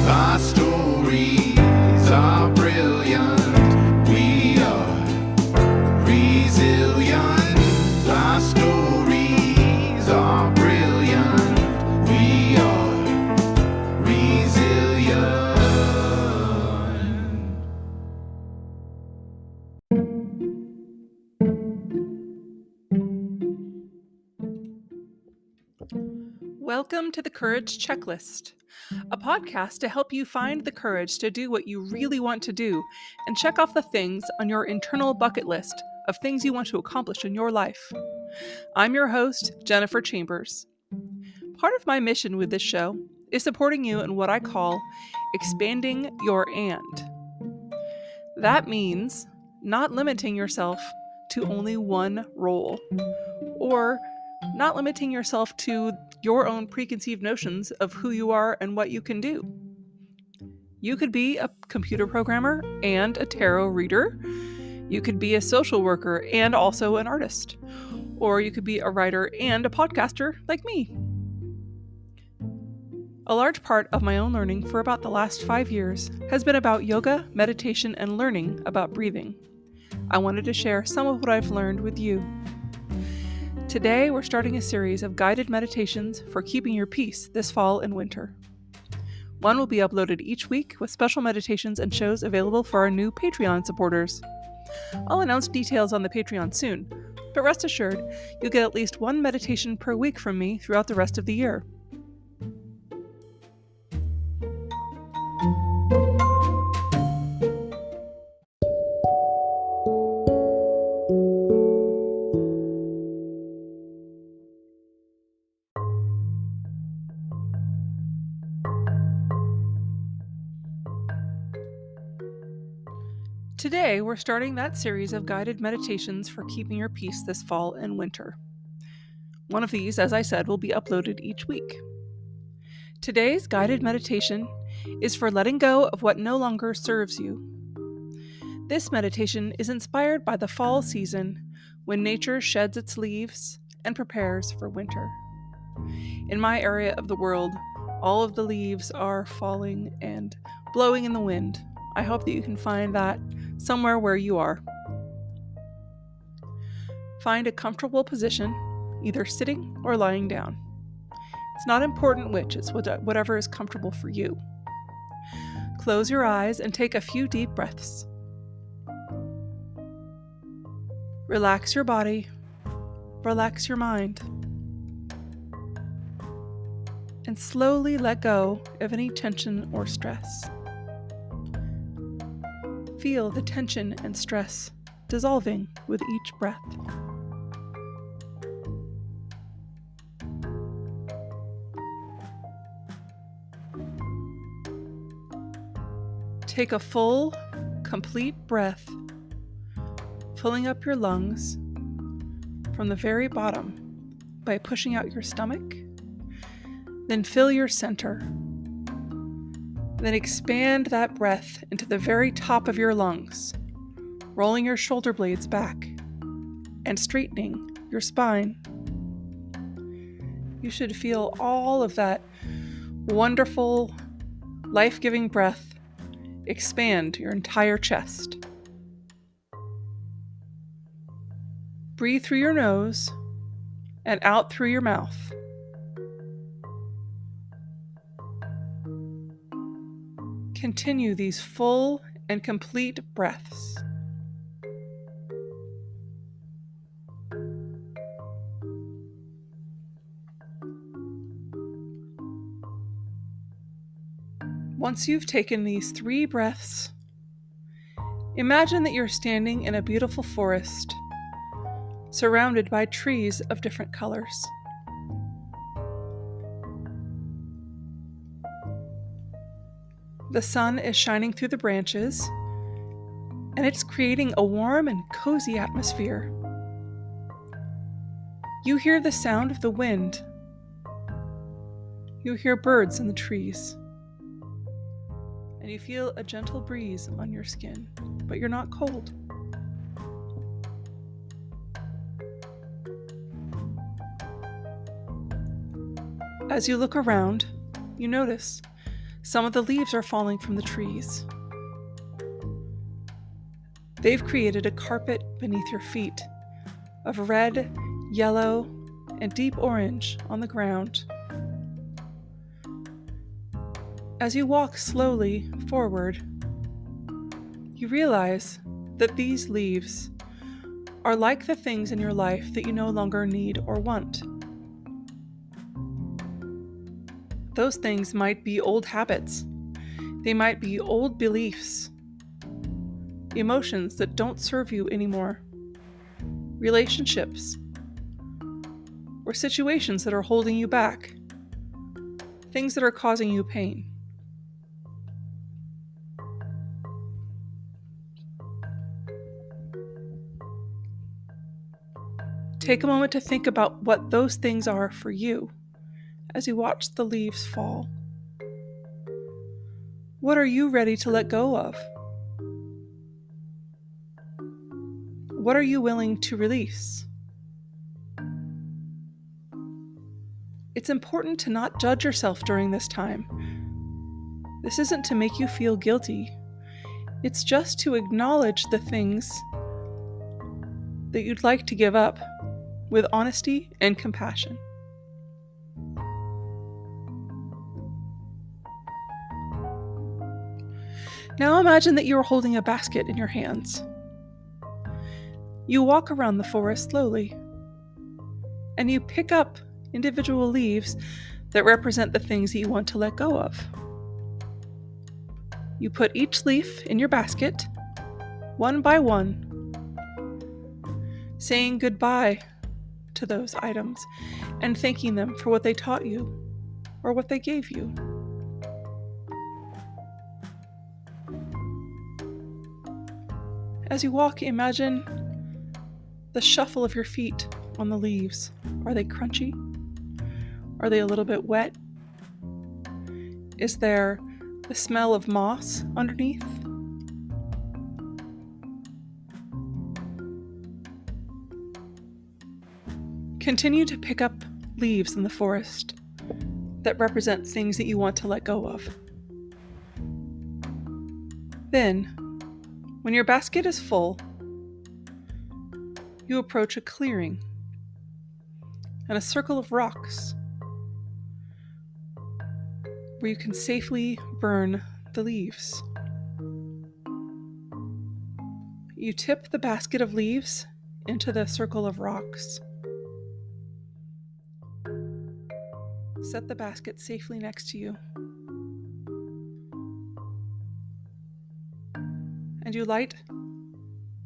Our stories are brilliant. We are resilient. Our stories are brilliant. We are resilient. Welcome to the Courage Checklist, a podcast to help you find the courage to do what you really want to do and check off the things on your internal bucket list of things you want to accomplish in your life. I'm your host, Jennifer Chambers. Part of my mission with this show is supporting you in what I call expanding your and. That means not limiting yourself to only one role, or not limiting yourself to your own preconceived notions of who you are and what you can do. You could be a computer programmer and a tarot reader. You could be a social worker and also an artist. Or you could be a writer and a podcaster like me. A large part of my own learning for about the last 5 years has been about yoga, meditation, and learning about breathing. I wanted to share some of what I've learned with you. Today, we're starting a series of guided meditations for keeping your peace this fall and winter. One will be uploaded each week with special meditations and shows available for our new Patreon supporters. I'll announce details on the Patreon soon, but rest assured, you'll get at least one meditation per week from me throughout the rest of the year. Today, we're starting that series of guided meditations for keeping your peace this fall and winter. One of these, as I said, will be uploaded each week. Today's guided meditation is for letting go of what no longer serves you. This meditation is inspired by the fall season when nature sheds its leaves and prepares for winter. In my area of the world, all of the leaves are falling and blowing in the wind. I hope that you can find that somewhere where you are. Find a comfortable position, either sitting or lying down. It's not important which, it's whatever is comfortable for you. Close your eyes and take a few deep breaths. Relax your body, relax your mind, and slowly let go of any tension or stress. Feel the tension and stress dissolving with each breath. Take a full, complete breath, filling up your lungs from the very bottom by pushing out your stomach. Then fill your center. Then expand that breath into the very top of your lungs, rolling your shoulder blades back and straightening your spine. You should feel all of that wonderful, life-giving breath expand your entire chest. Breathe through your nose and out through your mouth. Continue these full and complete breaths. Once you've taken these 3 breaths, imagine that you're standing in a beautiful forest, surrounded by trees of different colors. The sun is shining through the branches, and it's creating a warm and cozy atmosphere. You hear the sound of the wind. You hear birds in the trees. And you feel a gentle breeze on your skin, but you're not cold. As you look around, you notice Some of the leaves are falling from the trees. They've created a carpet beneath your feet of red, yellow, and deep orange on the ground. As you walk slowly forward, you realize that these leaves are like the things in your life that you no longer need or want. Those things might be old habits. They might be old beliefs, emotions that don't serve you anymore, relationships, or situations that are holding you back, things that are causing you pain. Take a moment to think about what those things are for you as you watch the leaves fall. What are you ready to let go of? What are you willing to release? It's important to not judge yourself during this time. This isn't to make you feel guilty. It's just to acknowledge the things that you'd like to give up with honesty and compassion. Now imagine that you are holding a basket in your hands. You walk around the forest slowly, and you pick up individual leaves that represent the things that you want to let go of. You put each leaf in your basket, one by one, saying goodbye to those items and thanking them for what they taught you or what they gave you. As you walk, imagine the shuffle of your feet on the leaves. Are they crunchy? Are they a little bit wet? Is there the smell of moss underneath? Continue to pick up leaves in the forest that represent things that you want to let go of. Then, when your basket is full, you approach a clearing and a circle of rocks where you can safely burn the leaves. You tip the basket of leaves into the circle of rocks. Set the basket safely next to you. And you light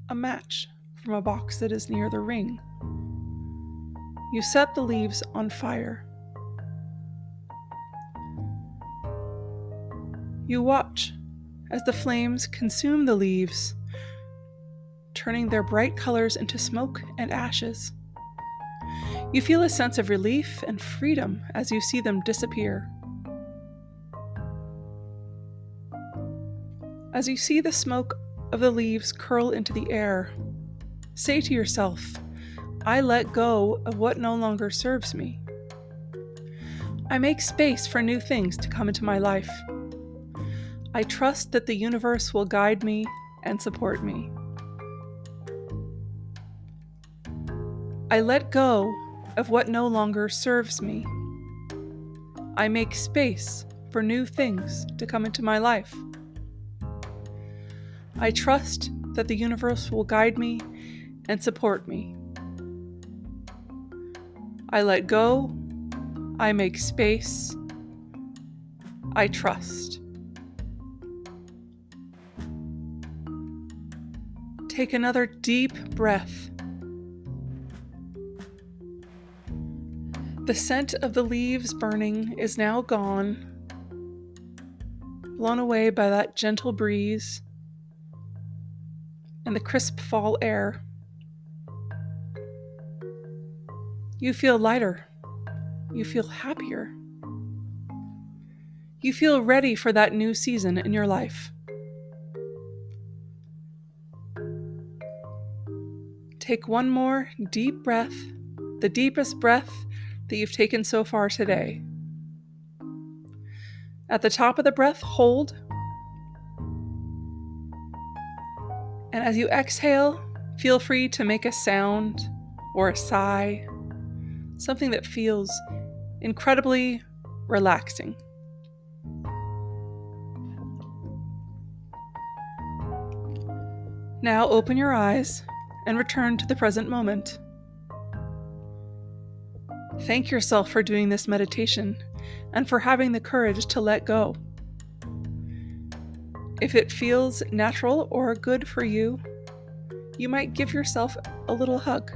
a match from a box that is near the ring. You set the leaves on fire. You watch as the flames consume the leaves, turning their bright colors into smoke and ashes. You feel a sense of relief and freedom as you see them disappear. As you see the smoke of the leaves curl into the air, say to yourself, I let go of what no longer serves me. I make space for new things to come into my life. I trust that the universe will guide me and support me. I let go of what no longer serves me. I make space for new things to come into my life. I trust that the universe will guide me and support me. I let go. I make space. I trust. Take another deep breath. The scent of the leaves burning is now gone, blown away by that gentle breeze and the crisp fall air. You feel lighter. You feel happier. You feel ready for that new season in your life. Take one more deep breath, the deepest breath that you've taken so far today. At the top of the breath, hold. And as you exhale, feel free to make a sound or a sigh, something that feels incredibly relaxing. Now open your eyes and return to the present moment. Thank yourself for doing this meditation and for having the courage to let go. If it feels natural or good for you, you might give yourself a little hug.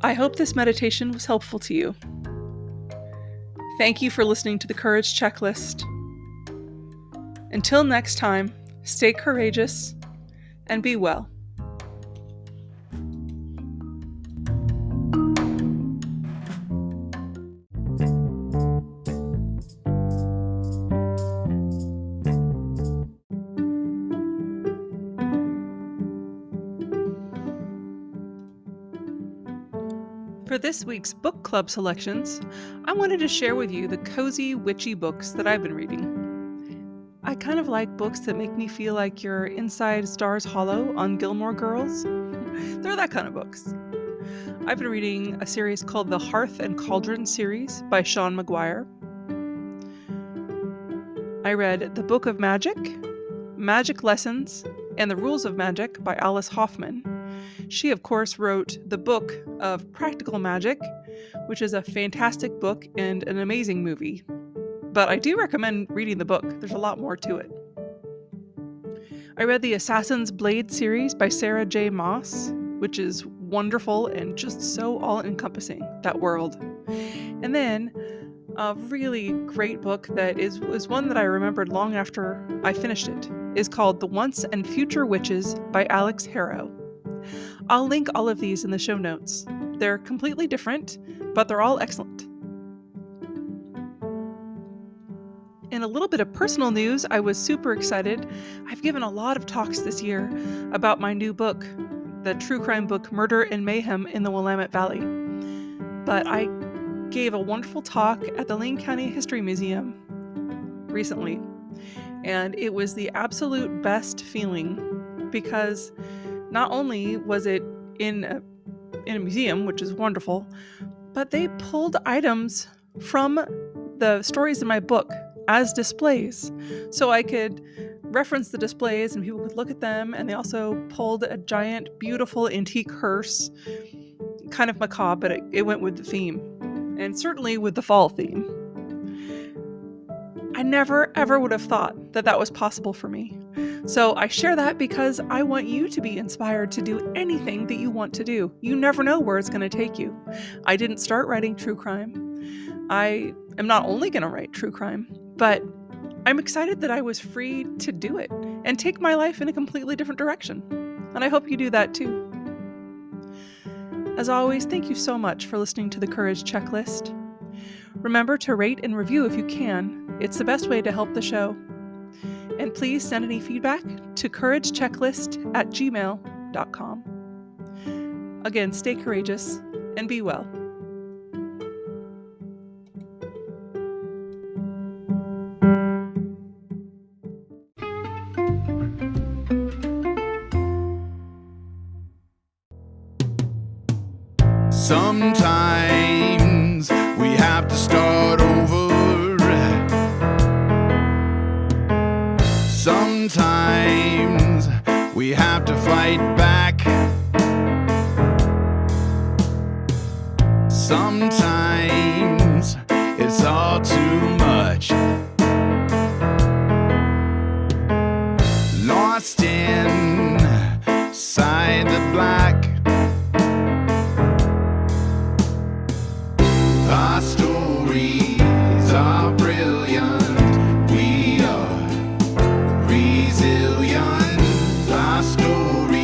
I hope this meditation was helpful to you. Thank you for listening to the Courage Checklist. Until next time, stay courageous and be well. For this week's book club selections, I wanted to share with you the cozy, witchy books that I've been reading. I kind of like books that make me feel like you're inside Stars Hollow on Gilmore Girls. They're that kind of books. I've been reading a series called the Hearth and Cauldron series by Sean McGuire. I read The Book of Magic, Magic Lessons, and the Rules of Magic by Alice Hoffman. She, of course, wrote the book of Practical Magic, which is a fantastic book and an amazing movie. But I do recommend reading the book. There's a lot more to it. I read the Assassin's Blade series by Sarah J. Maas, which is wonderful and just so all-encompassing, that world. And then a really great book that was one that I remembered long after I finished it is called The Once and Future Witches by Alex Harrow. I'll link all of these in the show notes. They're completely different, but they're all excellent. In a little bit of personal news, I was super excited. I've given a lot of talks this year about my new book, the true crime book Murder and Mayhem in the Willamette Valley. But I gave a wonderful talk at the Lane County History Museum recently, and it was the absolute best feeling because not only was it in a museum, which is wonderful, but they pulled items from the stories in my book as displays. So I could reference the displays and people could look at them, and they also pulled a giant, beautiful antique hearse, kind of macabre, but it went with the theme, and certainly with the fall theme. I never, ever would have thought that that was possible for me. So I share that because I want you to be inspired to do anything that you want to do. You never know where it's going to take you. I didn't start writing true crime. I am not only going to write true crime, but I'm excited that I was free to do it and take my life in a completely different direction. And I hope you do that too. As always, thank you so much for listening to the Courage Checklist. Remember to rate and review if you can. It's the best way to help the show. And please send any feedback to couragechecklist@gmail.com. Again, stay courageous and be well. Sometimes we have to start over. Sometimes we have to fight back. Sometimes it's all too much. Lost inside the black. Our stories are brilliant. We are resilient. Our stories